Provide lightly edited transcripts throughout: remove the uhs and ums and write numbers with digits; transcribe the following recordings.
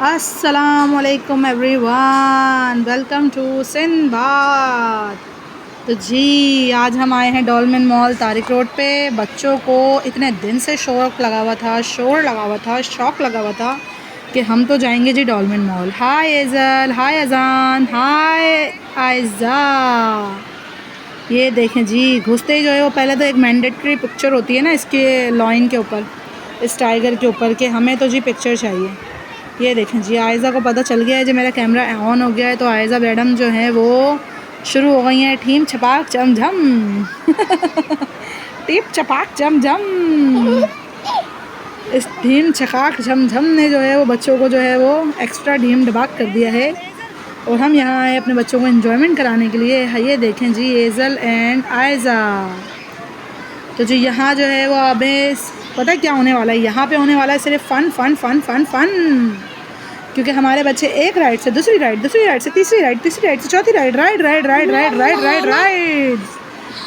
अस्सलामुअलैकुम everyone, welcome to Sinbad. तो जी आज हम आए हैं डॉल्मेन मॉल तारिक रोड पे। बच्चों को इतने दिन से शौक लगा हुआ था, शौक लगा हुआ था कि हम तो जाएंगे जी डॉल्मेन मॉल। हाय एजल, हाय अजान, हाय आयज़ा। ये देखें जी, घुसते ही जो है वो पहले तो एक मैंडेटरी पिक्चर होती है ना इसके लॉइन के ऊपर, इस टाइगर के ऊपर, कि हमें तो जी पिक्चर चाहिए। ये देखें जी, आयज़ा को पता चल गया है जी मेरा कैमरा ऑन हो गया है, तो आयज़ा मैडम जो है वो शुरू हो गई हैं टीम छपाक चमझम टीप छपाक चमझम। इस टीम छकाक झमझम ने जो है वो बच्चों को जो है वो एक्स्ट्रा ढीम ढबाक कर दिया है, और हम यहाँ आए अपने बच्चों को एंजॉयमेंट कराने के लिए। ये देखें जी, एजल एंड आयज़ा। तो जी यहाँ जो है वो अबे पता है क्या होने वाला है, यहाँ पे होने वाला है सिर्फ फ़न फ़न फ़न फ़न फ़न, क्योंकि हमारे बच्चे एक राइड से दूसरी राइड से तीसरी राइड से चौथी राइड,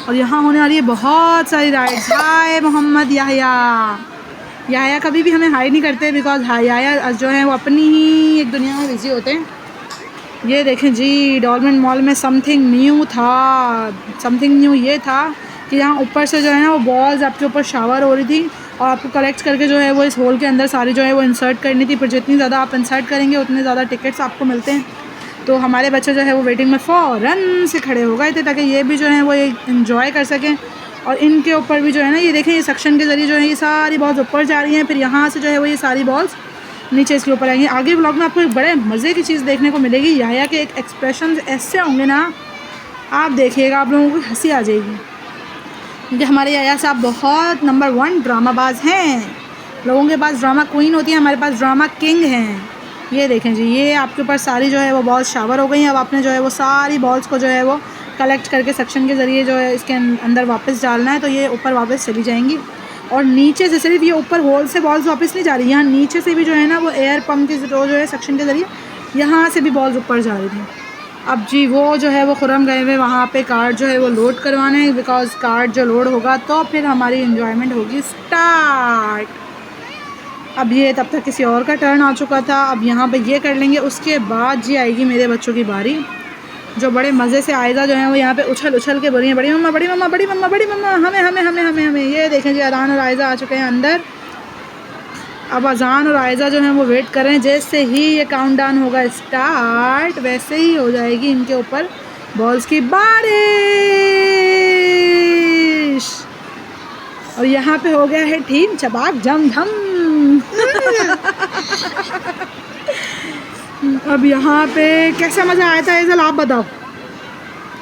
और यहाँ होने वाली है बहुत सारी राइड्स। हाय मोहम्मद याया कभी भी हमें हाई नहीं करते, बिकॉज याया जो है वो अपनी ही एक दुनिया में बिजी होते हैं। ये देखें जी, डॉल्मेन मॉल में समथिंग न्यू ये था कि यहाँ ऊपर से जो है ना वो बॉल्स आपके ऊपर शावर हो रही थी, और आपको कलेक्ट करके जो है वो इस होल के अंदर सारी जो है वो इंसर्ट करनी थी। पर जितनी ज़्यादा आप इंसर्ट करेंगे उतने ज़्यादा टिकट्स आपको मिलते हैं। तो हमारे बच्चे जो है वो वेटिंग में फ़ौरन से खड़े हो गए थे ताकि ये भी जो है वो इंजॉय कर सकें। और इनके ऊपर भी जो है ना, ये देखें, ये सक्शन के ज़रिए जो है ये सारी बॉल्स ऊपर जा रही हैं, फिर यहाँ से जो है वो ये सारी बॉल्स नीचे इसके ऊपर आएंगी। आगे व्लॉग में आपको एक बड़े मज़े की चीज़ देखने को मिलेगी। याया के एक एक्सप्रेशन ऐसे होंगे ना, आप देखिएगा, आप लोगों को हंसी आ जाएगी, क्योंकि हमारे याया साहब बहुत नंबर 1 ड्रामाबाज हैं। लोगों के पास ड्रामा क्वीन होती है, हमारे पास ड्रामा किंग हैं। ये देखें जी, ये आपके ऊपर सारी जो है वो बॉल्स शावर हो गई हैं। अब आपने जो है वो सारी बॉल्स को जो है वो कलेक्ट करके सक्शन के ज़रिए जो है इसके अंदर वापस डालना है, तो ये ऊपर वापस चली जाएंगी। और नीचे से सिर्फ ये ऊपर होल से बॉल्स वापस नहीं जा रही, यहाँ नीचे से भी जो है ना वो एयर पम्प की जो है सक्शन के ज़रिए यहाँ से भी बॉल्स ऊपर जा रही थी। अब जी वो जो है वो खुरम गए हुए वहाँ पे कार्ड जो है वो लोड करवाना है, बिकॉज कार्ड जो लोड होगा तो फिर हमारी एंजॉयमेंट होगी स्टार्ट। अब ये तब तक किसी और का टर्न आ चुका था, अब यहाँ पे ये कर लेंगे, उसके बाद जी आएगी मेरे बच्चों की बारी, जो बड़े मज़े से आयज़ा जो है वो यहाँ पे उछल के बोल रही हैं, बड़ी मम्मा बड़ी मम्मा बड़ी मम्मा बड़ी मम्मा, हमें हमें हमें हमें हमें। ये देखें जी, अजान और आयज़ा आ चुके हैं अंदर। अब अजान और आयज़ा जो है वो वेट कर रहे हैं, जैसे ही ये काउंटडाउन होगा स्टार्ट वैसे ही हो जाएगी इनके ऊपर बॉल्स की बारिश। और यहाँ पे हो गया है टीम छबाक झमझम अब यहाँ पे कैसा मज़ा आया था एजल, आप बताओ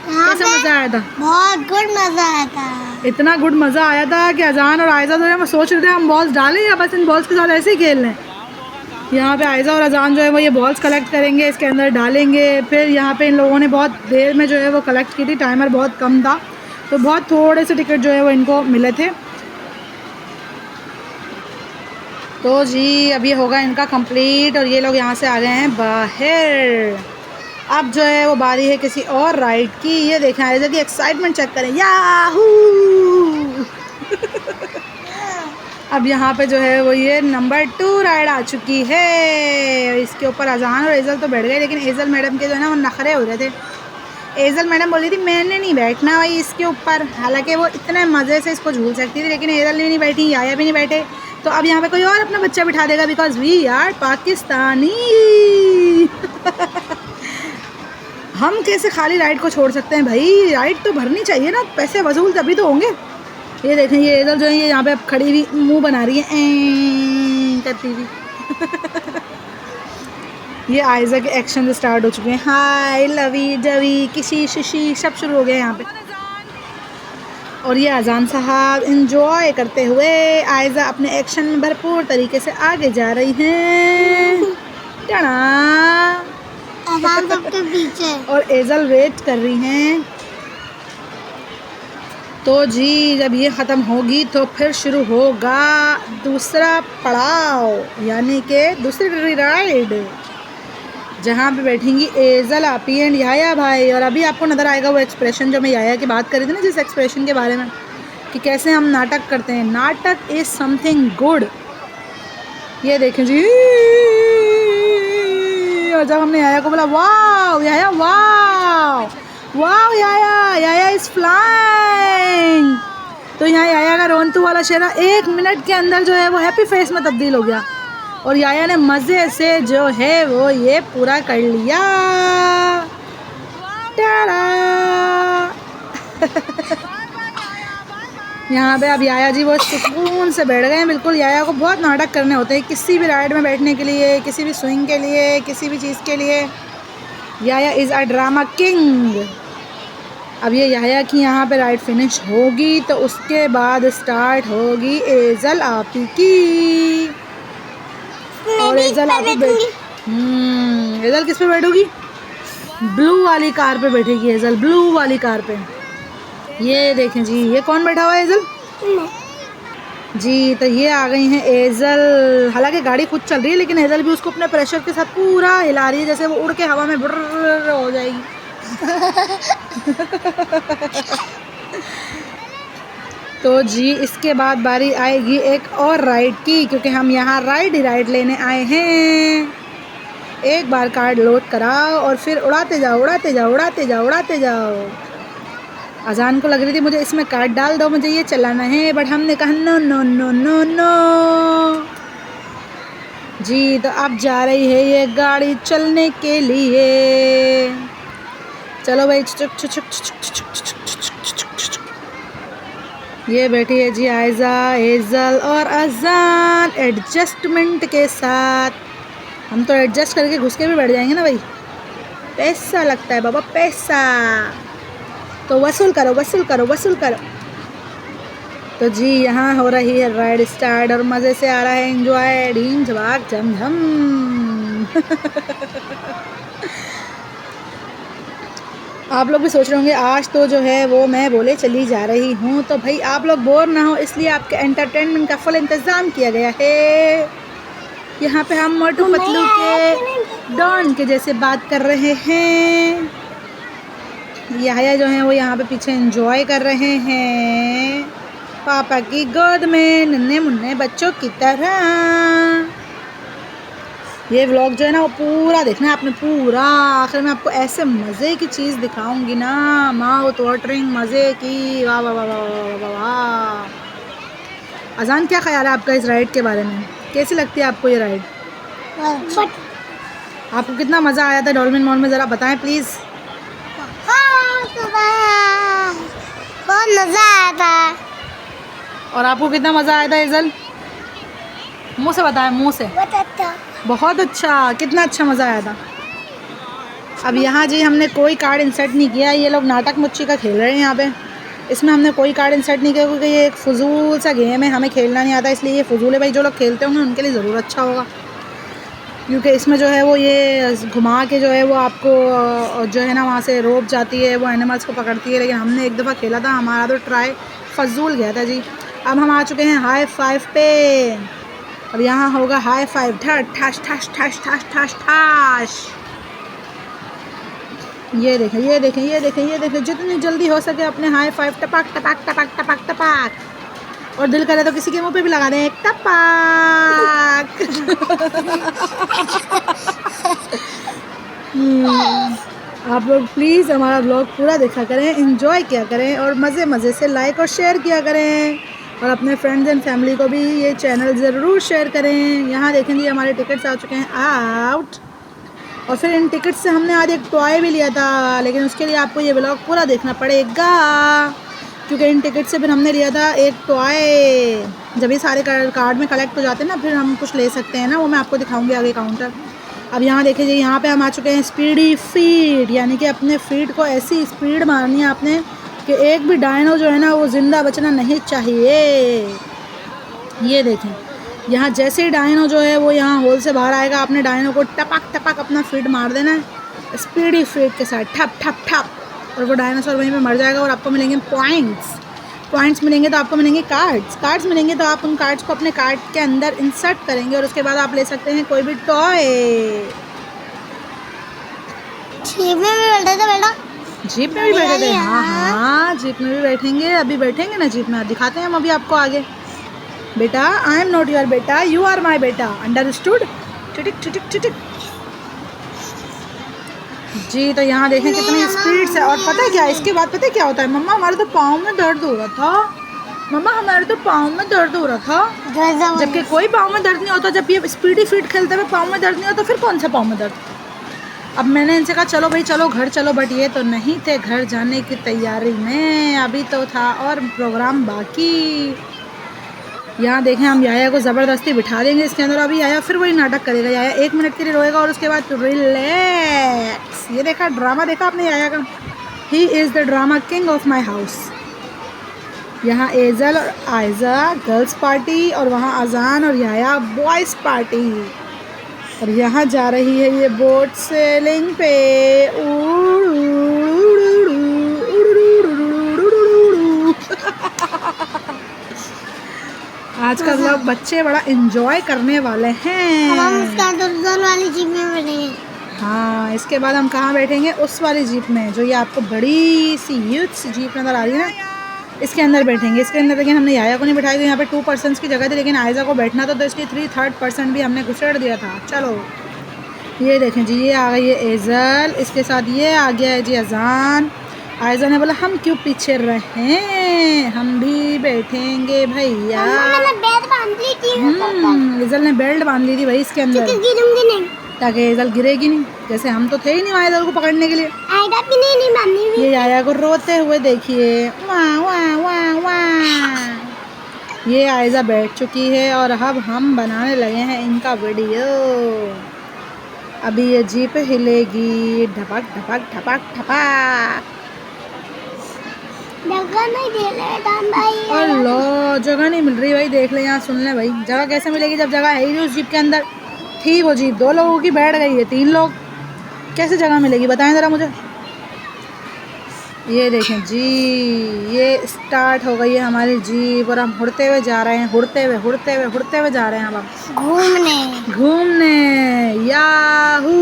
कैसा मज़ा आया था? बहुत गुड मज़ा आया था। इतना गुड मज़ा आया था कि अजान और आयज़ा जो है वो सोच रहे थे हम बॉल्स डालें या बस इन बॉल्स के साथ ऐसे ही खेल लें। यहाँ पे आयज़ा और अजान जो है वो ये बॉल्स कलेक्ट करेंगे, इसके अंदर डालेंगे। फिर यहाँ पे इन लोगों ने बहुत देर में जो है वो कलेक्ट की थी, टाइमर बहुत कम था, तो बहुत थोड़े से टिकट जो है वो इनको मिले थे। तो जी अब ये होगा इनका कंप्लीट, और ये लोग यहाँ से आ गए हैं बाहर। अब जो है वो बारी है किसी और राइड की। ये देखें आयज़ा की एक्साइटमेंट चेक करें, याहू अब यहाँ पे जो है वो ये नंबर 2 राइड आ चुकी है। इसके ऊपर अजान और एजल तो बैठ गए, लेकिन एजल मैडम के जो है ना वो नखरे हो रहे थे। एजल मैडम बोली थी मैंने नहीं बैठना भाई इसके ऊपर, हालांकि वो इतने मज़े से इसको झूल सकती थी, लेकिन एजल भी नहीं बैठी, याया भी नहीं बैठे। तो अब यहाँ पे कोई और अपना बच्चा बिठा देगा, बिकॉज वी आर पाकिस्तानी हम कैसे खाली राइड को छोड़ सकते हैं भाई, राइड तो भरनी चाहिए ना, पैसे वसूल तभी तो होंगे। ये देखें ये एजल जो है ये यहाँ पे अब खड़ी हुई मुंह बना रही है करती हुई ये आयज़ा के एक्शन स्टार्ट हो चुके हैं, हाय लवी डवी किसी शिशी सब शुरू हो गए यहाँ पे। और ये अजान साहब इंजॉय करते हुए आयज़ा अपने एक्शन में भरपूर तरीके से आगे जा रही हैं अजान सबके पीछे और एजल वेट कर रही हैं। तो जी जब ये ख़त्म होगी तो फिर शुरू होगा दूसरा पड़ाव, यानी कि दूसरी राइड, जहाँ पे बैठेंगी एजल आपी एंड याया भाई। और अभी आपको नज़र आएगा वो एक्सप्रेशन जो मैं याया की बात कर रही थी ना, जिस एक्सप्रेशन के बारे में कि कैसे हम नाटक करते हैं। नाटक इज़ समथिंग गुड। ये देखें जी, और जब हमने याया को बोला wow Yaya wow wow Yaya is flying, तो यहाँ याया का रोंतू वाला चेहरा 1 मिनट के अंदर जो है वो हैप्पी फेस में तब्दील हो गया और याया ने मज़े से जो है वो ये पूरा कर लिया। टाड़ा यहाँ पे अब याया जी वो सुकून से बैठ गए हैं बिल्कुल। याया को बहुत नाटक करने होते हैं किसी भी राइड में बैठने के लिए, किसी भी स्विंग के लिए, किसी भी चीज़ के लिए। याया इज़ अ ड्रामा किंग। अब ये याया की यहाँ पे राइड फिनिश होगी तो उसके बाद स्टार्ट होगी एजल आपी की। और एजल आपी एजल किस पे बैठोगी? ब्लू वाली कार पे बैठेगी एजल, ब्लू वाली कार पे। ये देखें जी, ये कौन बैठा हुआ है एजल जी? तो ये आ गई हैं एजल। हालांकि गाड़ी खुद चल रही है लेकिन एजल भी उसको अपने प्रेशर के साथ पूरा हिला रही है जैसे वो उड़ के हवा में बुर्र हो जाएगी। तो जी इसके बाद बारी आएगी एक और राइड की, क्योंकि हम यहाँ राइड लेने आए हैं। एक बार कार्ड लोड कराओ और फिर उड़ाते जाओ उड़ाते जाओ उड़ाते जाओ उड़ाते जाओ। अजान को लग रही थी मुझे इसमें कार्ड डाल दो, मुझे ये चलाना है, बट हमने कहा no no no no no जी। तो अब जा रही है ये गाड़ी चलने के लिए। चलो भाई ये बैठी है जी आयजा, एजल और अजान एडजस्टमेंट के साथ। हम तो एडजस्ट करके घुस के भी बैठ जाएंगे ना भाई, पैसा लगता है बाबा पैसा, तो वसूल करो वसूल करो वसूल करो। तो जी यहाँ हो रही है राइड स्टार्ट और मज़े से आ रहा है एंजॉय, ढीम झबाक झमझम। आप लोग भी सोच रहे होंगे आज तो जो है वो मैं बोले चली जा रही हूँ, तो भाई आप लोग बोर ना हो इसलिए आपके एंटरटेनमेंट का फुल इंतज़ाम किया गया है। यहाँ पे हम मोटू पतलू के डॉन के जैसे बात कर रहे हैं। याया जो है वो यहाँ पे पीछे एंजॉय कर रहे हैं पापा की गोद में नन्हे मुन्ने बच्चों की तरह। ये व्लॉग जो है ना वो पूरा देखना है आपने, पूरा आखिर में आपको ऐसे मज़े की चीज़ दिखाऊंगी ना, माउथ वाटरिंग मज़े की। वाह वाह वाह वाह वाह वाह। अजान क्या ख्याल है आपका इस राइड के बारे में? कैसी लगती है आपको ये राइड? आपको कितना मज़ा आया था डॉल्फिन मॉल में, ज़रा बताएं प्लीज़। बहुत मज़ा आया था। और आपको कितना मज़ा आया था एजल? मुँह से बताएं, मुँह से। बहुत अच्छा। कितना अच्छा मज़ा आया था। अब यहाँ जी हमने कोई कार्ड इंसर्ट नहीं किया, ये लोग नाटक मुच्ची का खेल रहे हैं यहाँ पे। इसमें हमने कोई कार्ड इंसर्ट नहीं किया क्योंकि ये एक फजूल सा गेम है, हमें खेलना नहीं आता, इसलिए ये फजूल है। भाई जो लोग खेलते होंगे उनके लिए ज़रूर अच्छा होगा, क्योंकि इसमें जो है वो ये घुमा के जो है वो आपको जो है ना वहाँ से रोप जाती है, वो एनिमल्स को पकड़ती है। लेकिन हमने एक दफ़ा खेला था, हमारा तो ट्राई फजूल गया था जी। अब हम आ चुके हैं हाई फाइव पे। अब यहाँ होगा हाई फाइव, ठश ठश ठश ठश ठश ठश। ये देखें ये देखें ये देखें ये देखें, जितनी जल्दी हो सके अपने हाई फाइव टपक टपक टपक टपक टपक, और दिल करे तो किसी के मुंह पे भी लगा दें एक टपक। आप लोग प्लीज़ हमारा ब्लॉग पूरा देखा करें, एंजॉय किया करें और मज़े मज़े से लाइक और शेयर किया करें, और अपने फ्रेंड्स एंड फैमिली को भी ये चैनल ज़रूर शेयर करें। यहाँ देखेंगे हमारे टिकट्स आ चुके हैं आउट, और फिर इन टिकट से हमने आज एक टॉय भी लिया था, लेकिन उसके लिए आपको ये ब्लॉग पूरा देखना पड़ेगा, क्योंकि इन टिकट से फिर हमने लिया था एक टॉय। जब ये सारे कार्ड में कलेक्ट हो जाते हैं ना, फिर हम कुछ ले सकते हैं ना, वो मैं आपको दिखाऊंगी आगे काउंटर। अब यहाँ देखिए जी, यहाँ पे हम आ चुके हैं स्पीडी फीड, यानी कि अपने फीड को ऐसी स्पीड मारनी है आपने कि एक भी डायनो जो है ना वो ज़िंदा बचना नहीं चाहिए। ये देखें, यहाँ जैसे ही डायनो जो है वो यहाँ होल से बाहर आएगा, आपने डायनो को टपक टपक अपना फीड मार देना है स्पीडी फीड के साथ, ठप ठप ठप, और वो डायनासोर वहीं पे मर जाएगा। और आपको मिलेंगे पॉइंट्स मिलेंगे तो आपको मिलेंगे कार्ड्स मिलेंगे तो आप उन कार्ड्स को अपने कार्ड के अंदर इंसर्ट करेंगे, और उसके बाद आप ले सकते हैं कोई भी टॉय। जीप में भी बैठे थे बेटा? जीप में भी बैठे थे? हाँ हाँ जीप में भी बैठेंगे, अभी बैठेंगे ना जीप में, दिखाते हैं हम अभी आपको आगे। बेटा आई एम नॉट योर बेटा, यू आर माई बेटा, अंडरस्टूड? टिटिक टिटिक टिटिक। जी। तो यहाँ देखें कितनी स्पीड से, और पता है क्या, इसके बाद पता है क्या होता है, मम्मा हमारे तो पाँव में दर्द हो रहा था, मम्मा हमारे तो पाँव में दर्द हो रहा था, जबकि कोई पाँव में दर्द नहीं होता। जब ये स्पीडी फीट खेलते हुए पाँव में दर्द नहीं होता, फिर कौन सा पाँव में दर्द। अब मैंने इनसे कहा चलो भाई चलो घर चलो, बट ये तो नहीं थे घर जाने की तैयारी में, अभी तो था और प्रोग्राम बाकी। यहाँ देखें हम याया को ज़बरदस्ती बिठा देंगे इसके अंदर, अभी याया फिर वही नाटक करेगा, याया 1 मिनट के लिए रोएगा और उसके बाद रिलैक्स। ये देखा ड्रामा, देखा आपने याया का, he is the drama king of my house. यहाँ एजल और आयज़ा गर्ल्स पार्टी, और वहाँ अजान और याया बॉयज़ पार्टी। और यहाँ जा रही है ये बोट सेलिंग पे, आजकल लोग बच्चे बड़ा एंजॉय करने वाले हैं। हम उसका दुर्जन वाली जीप में बैठेंगे। हाँ, इसके बाद हम कहाँ बैठेंगे, उस वाली जीप में जो ये आपको बड़ी सी यूथ सी जीप नज़र आ रही है ना, इसके अंदर बैठेंगे। इसके अंदर लेकिन हमने याया को नहीं बिठाई, तो यहाँ पे 2 पर्सन्स की जगह थी, लेकिन आयज़ा को बैठना तो इसकी 3/3 पर्सन भी हमने घुसेड़ दिया था। चलो ये देखें जी, ये आ गई है एजल, इसके साथ ये आ गया है जी अजान। आयज़ा ने बोला हम क्यों पीछे रहें, हम भी बैठेंगे भैया। बेल्ट बांध ली थी, एजल ने बेल्ट बांध ली थी भाई इसके अंदर, गिरूंगी नहीं, ताकि एजल गिरेगी नहीं, जैसे हम तो थे ही नहीं वहाँ एजल को पकड़ने के लिए। आयदा भी नहीं बांधी हुई। ये याया को रोते हुए देखिए, वाह वाह वाह वाह। ये आयज़ा बैठ चुकी है और अब हम बनाने लगे हैं इनका वीडियो। अभी ये जीप हिलेगी, ढपक ढपक ढपक ढपक। जगह नहीं दे रहे दाम भाई। अल्लाह, जगह नहीं मिल रही भाई, देख ले यहाँ, सुन ले भाई, जगह कैसे मिलेगी जब जगह है ही नहीं उस जीप के अंदर। थी वो जीप 2 लोगों की, बैठ गई है 3 लोग, कैसे जगह मिलेगी बताएं ज़रा मुझे। ये देखें जी, ये स्टार्ट हो गई है हमारी जीप और हम उड़ते हुए जा रहे हैं, उड़ते हुए जा रहे हैं हम घूमने याहू।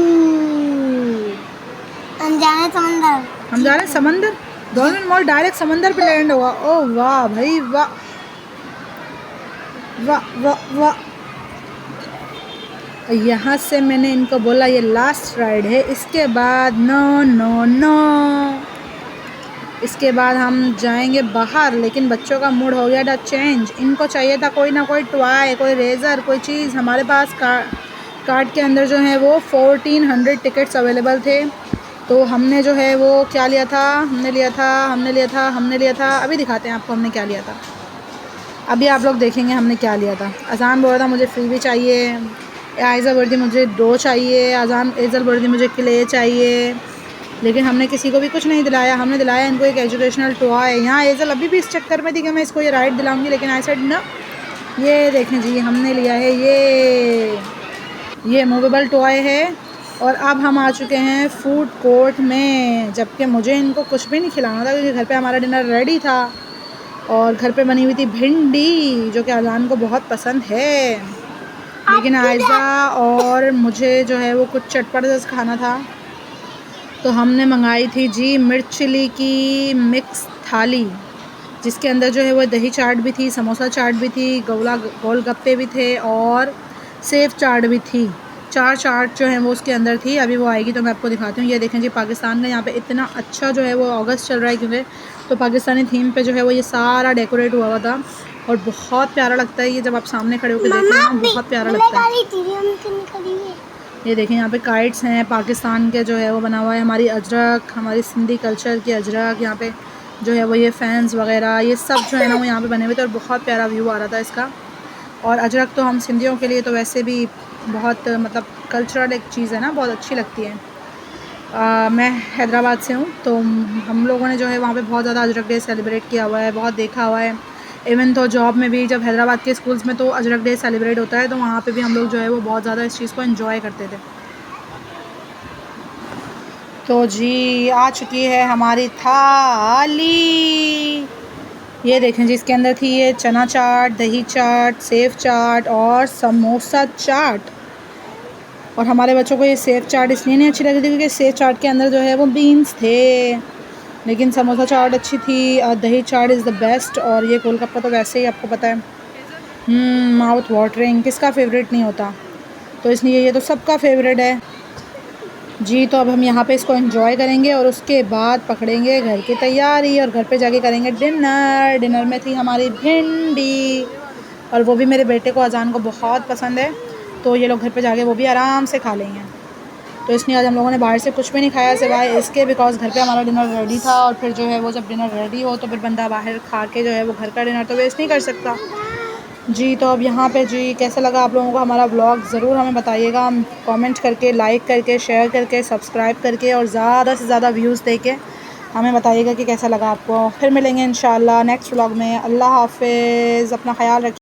हम जा रहे समंदर, हम जा रहे हैं समंदर, डॉल्फिन मॉल डायरेक्ट समंदर पे लैंड हुआ। ओ वाह भाई वाह वाह वाह वाह। यहाँ से मैंने इनको बोला ये लास्ट राइड है, इसके बाद नो नो नो, इसके बाद हम जाएंगे बाहर। लेकिन बच्चों का मूड हो गया था चेंज, इनको चाहिए था कोई ना कोई टॉय, कोई रेज़र, कोई चीज़। हमारे पास कार्ड के अंदर जो है वो 1400 टिकट्स अवेलेबल थे, तो हमने जो है वो क्या लिया था, हमने लिया था, अभी दिखाते हैं आपको हमने क्या लिया था। अभी आप लोग देखेंगे हमने क्या लिया था। अजान बोल रहा था मुझे फ्री भी चाहिए, आयज़ा बोल रही मुझे 2 चाहिए, अजान एजल बोल रही मुझे क्ले चाहिए, लेकिन हमने किसी को भी कुछ नहीं दिलाया। हमने दिलाया इनको एक एजुकेशनल टॉय। यहाँ एजल अभी भी इस चक्कर में थी कि मैं इसको ये राइड दिलाऊंगी, लेकिन आई सेड ना। ये देखें जी, हमने लिया है ये मूवेबल टॉय है। और अब हम आ चुके हैं फूड कोर्ट में, जबकि मुझे इनको कुछ भी नहीं खिलाना था क्योंकि घर पे हमारा डिनर रेडी था और घर पे बनी हुई थी भिंडी, जो कि अजान को बहुत पसंद है, लेकिन आयज़ा और मुझे जो है वो कुछ चटपटा जैसा खाना था, तो हमने मंगाई थी जी मिर्च चिली की मिक्स थाली, जिसके अंदर जो है वो दही चाट भी थी, समोसा चाट भी थी, गोलगप्पे भी थे और सेव चाट भी थी। 4 चाट जो है वो उसके अंदर थी। अभी वो आएगी तो मैं आपको दिखाती हूँ। ये देखें जी, पाकिस्तान का यहाँ पे इतना अच्छा जो है वो अगस्त चल रहा है, क्योंकि तो पाकिस्तानी थीम पे जो है वो ये सारा डेकोरेट हुआ था और बहुत प्यारा लगता है ये, जब आप सामने खड़े होकर देखते हैं ना, बहुत प्यारा लगता है। ये देखें यहाँ पे काइट्स हैं, पाकिस्तान के जो है वो बना हुआ है, हमारी अजरक, हमारी सिंधी कल्चर की अजरक, यहाँ पे जो है वो ये फैंस वगैरह ये सब जो है ना वो यहाँ पे बने हुए थे और बहुत प्यारा व्यू आ रहा था इसका। और अजरक तो हम सिंधियों के लिए तो वैसे भी बहुत मतलब कल्चरल एक चीज़ है ना, बहुत अच्छी लगती है। मैं हैदराबाद से हूँ, तो हम लोगों ने जो है वहाँ पे बहुत ज़्यादा अजरक डे सेलिब्रेट किया हुआ है, बहुत देखा हुआ है। इवन तो जॉब में भी जब हैदराबाद के स्कूल्स में तो अजरक डे सेलिब्रेट होता है, तो वहाँ पे भी हम लोग जो है वो बहुत ज़्यादा इस चीज़ को एंजॉय करते थे। तो जी आ चुकी है हमारी थाली। ये देखें जी, इसके अंदर थी ये चना चाट, दही चाट, सेव चाट और समोसा चाट। और हमारे बच्चों को ये सेव चाट इसलिए नहीं अच्छी लगी थी क्योंकि सेव चाट के अंदर जो है वो बीन्स थे, लेकिन समोसा चाट अच्छी थी और दही चाट इज़ द बेस्ट। और ये गोलगप्पा तो वैसे ही आपको पता है माउथ वाटरिंग, किसका फेवरेट नहीं होता, तो इसलिए ये तो सबका फेवरेट है। जी। तो अब हम यहाँ पे इसको एंजॉय करेंगे और उसके बाद पकड़ेंगे घर की तैयारी और घर पे जाके करेंगे डिनर। डिनर में थी हमारी भिंडी और वो भी मेरे बेटे को अजान को बहुत पसंद है, तो ये लोग घर पे जाके वो भी आराम से खा लेंगे। तो इसलिए आज हम लोगों ने बाहर से कुछ भी नहीं खाया सिवाय इसके, बिकॉज़ घर पे हमारा डिनर रेडी था। और फिर जो है वो जब डिनर रेडी हो तो फिर बंदा बाहर खा के जो है वो घर का डिनर तो वेस्ट नहीं कर सकता। जी। तो अब यहाँ पे जी कैसा लगा आप लोगों को हमारा व्लॉग ज़रूर हमें बताइएगा, कमेंट करके, लाइक करके, शेयर करके, सब्सक्राइब करके और ज़्यादा से ज़्यादा व्यूज़ देके हमें बताइएगा कि कैसा लगा आपको। फिर मिलेंगे इंशाल्लाह नेक्स्ट व्लॉग में। अल्लाह हाफ़िज़, अपना ख़याल रखिए।